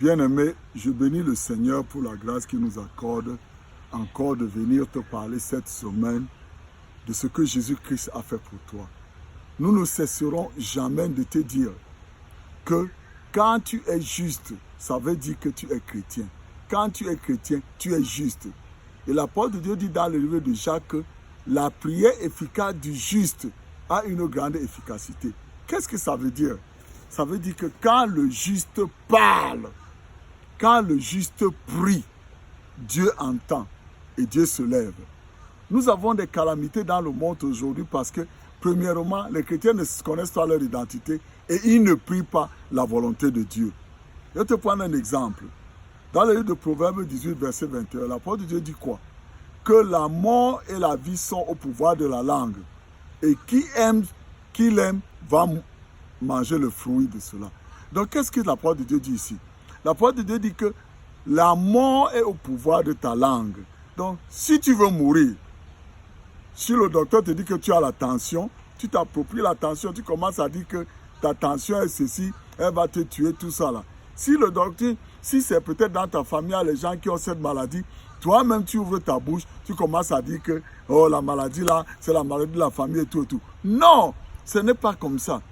Bien-aimé, je bénis le Seigneur pour la grâce qu'il nous accorde encore de venir te parler cette semaine de ce que Jésus-Christ a fait pour toi. Nous ne cesserons jamais de te dire que quand tu es juste, ça veut dire que tu es chrétien. Quand tu es chrétien, tu es juste. Et l'apôtre de Dieu dit dans le livre de Jacques que la prière efficace du juste a une grande efficacité. Qu'est-ce que ça veut dire? Ça veut dire que quand le juste parle, quand le juste prie, Dieu entend et Dieu se lève. Nous avons des calamités dans le monde aujourd'hui parce que, premièrement, les chrétiens ne connaissent pas leur identité et ils ne prient pas la volonté de Dieu. Je vais te prendre un exemple. Dans le livre de Proverbes 18, verset 21, l'apôtre de Dieu dit quoi? Que la mort et la vie sont au pouvoir de la langue. Et qui l'aime va manger le fruit de cela. Donc, qu'est-ce que l'apôtre de Dieu dit ici? L'apôtre de Dieu dit que la mort est au pouvoir de ta langue. Donc, si tu veux mourir, si le docteur te dit que tu as la tension, tu t'appropries la tension, tu commences à dire que ta tension est ceci, elle va te tuer, tout ça là. Si le docteur, si c'est peut-être dans ta famille, il y a les gens qui ont cette maladie, toi-même tu ouvres ta bouche, tu commences à dire que oh, la maladie là, c'est la maladie de la famille et tout et tout. Non, ce n'est pas comme ça.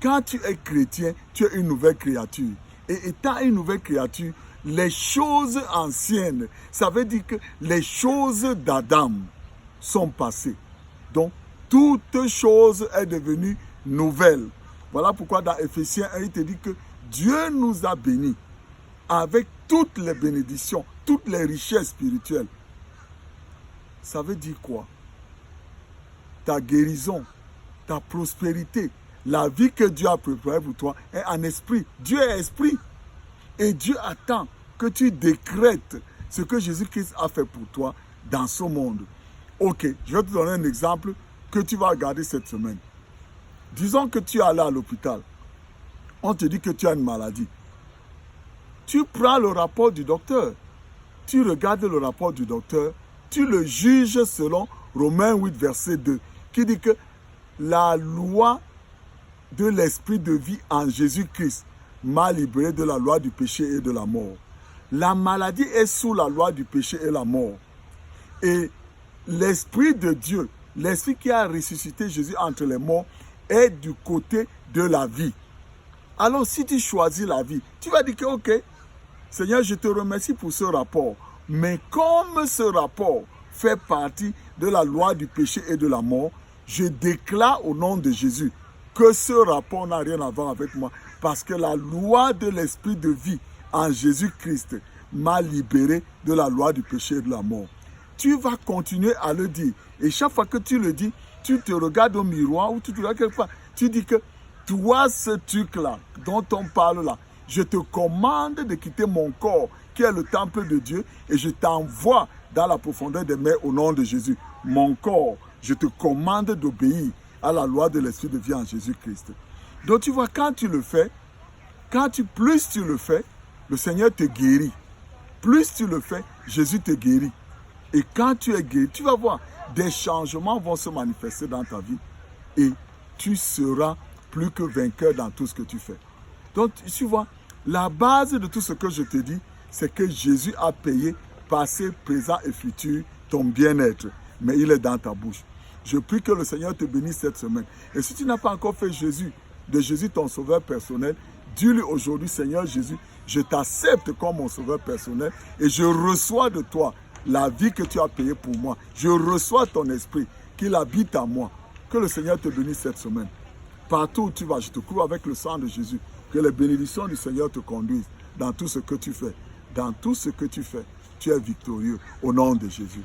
Quand tu es chrétien, tu es une nouvelle créature. Et étant une nouvelle créature, les choses anciennes, ça veut dire que les choses d'Adam sont passées. Donc, toute chose est devenue nouvelle. Voilà pourquoi dans Ephésiens 1, il te dit que Dieu nous a bénis avec toutes les bénédictions, toutes les richesses spirituelles. Ça veut dire quoi? Ta guérison, ta prospérité, la vie que Dieu a préparée pour toi est en esprit. Dieu est esprit. Et Dieu attend que tu décrètes ce que Jésus-Christ a fait pour toi dans ce monde. Ok, je vais te donner un exemple que tu vas regarder cette semaine. Disons que tu es allé à l'hôpital. On te dit que tu as une maladie. Tu prends le rapport du docteur. Tu regardes le rapport du docteur. Tu le juges selon Romains 8, verset 2, qui dit que la loi de l'esprit de vie en Jésus-Christ m'a libéré de la loi du péché et de la mort. La maladie est sous la loi du péché et la mort. Et l'Esprit de Dieu, l'Esprit qui a ressuscité Jésus entre les morts, est du côté de la vie. Alors si tu choisis la vie, tu vas dire que ok, Seigneur, je te remercie pour ce rapport. Mais comme ce rapport fait partie de la loi du péché et de la mort, je déclare au nom de Jésus que ce rapport n'a rien à voir avec moi. Parce que la loi de l'esprit de vie en Jésus-Christ m'a libéré de la loi du péché et de la mort. Tu vas continuer à le dire. Et chaque fois que tu le dis, tu te regardes au miroir ou tu te regardes quelque part. Tu dis que toi, ce truc-là dont on parle là, je te commande de quitter mon corps qui est le temple de Dieu et je t'envoie dans la profondeur des mers au nom de Jésus. Mon corps, je te commande d'obéir à la loi de l'esprit de vie en Jésus-Christ. Donc tu vois, quand tu le fais, plus tu le fais, le Seigneur te guérit. Plus tu le fais, Jésus te guérit. Et quand tu es guéri, tu vas voir, des changements vont se manifester dans ta vie et tu seras plus que vainqueur dans tout ce que tu fais. Donc tu vois, la base de tout ce que je te dis, c'est que Jésus a payé passé, présent et futur ton bien-être. Mais il est dans ta bouche. Je prie que le Seigneur te bénisse cette semaine. Et si tu n'as pas encore fait de Jésus ton sauveur personnel, dis-lui aujourd'hui, Seigneur Jésus, je t'accepte comme mon sauveur personnel et je reçois de toi la vie que tu as payée pour moi. Je reçois ton esprit, qu'il habite en moi. Que le Seigneur te bénisse cette semaine. Partout où tu vas, je te couvre avec le sang de Jésus. Que les bénédictions du Seigneur te conduisent dans tout ce que tu fais. Dans tout ce que tu fais, tu es victorieux au nom de Jésus.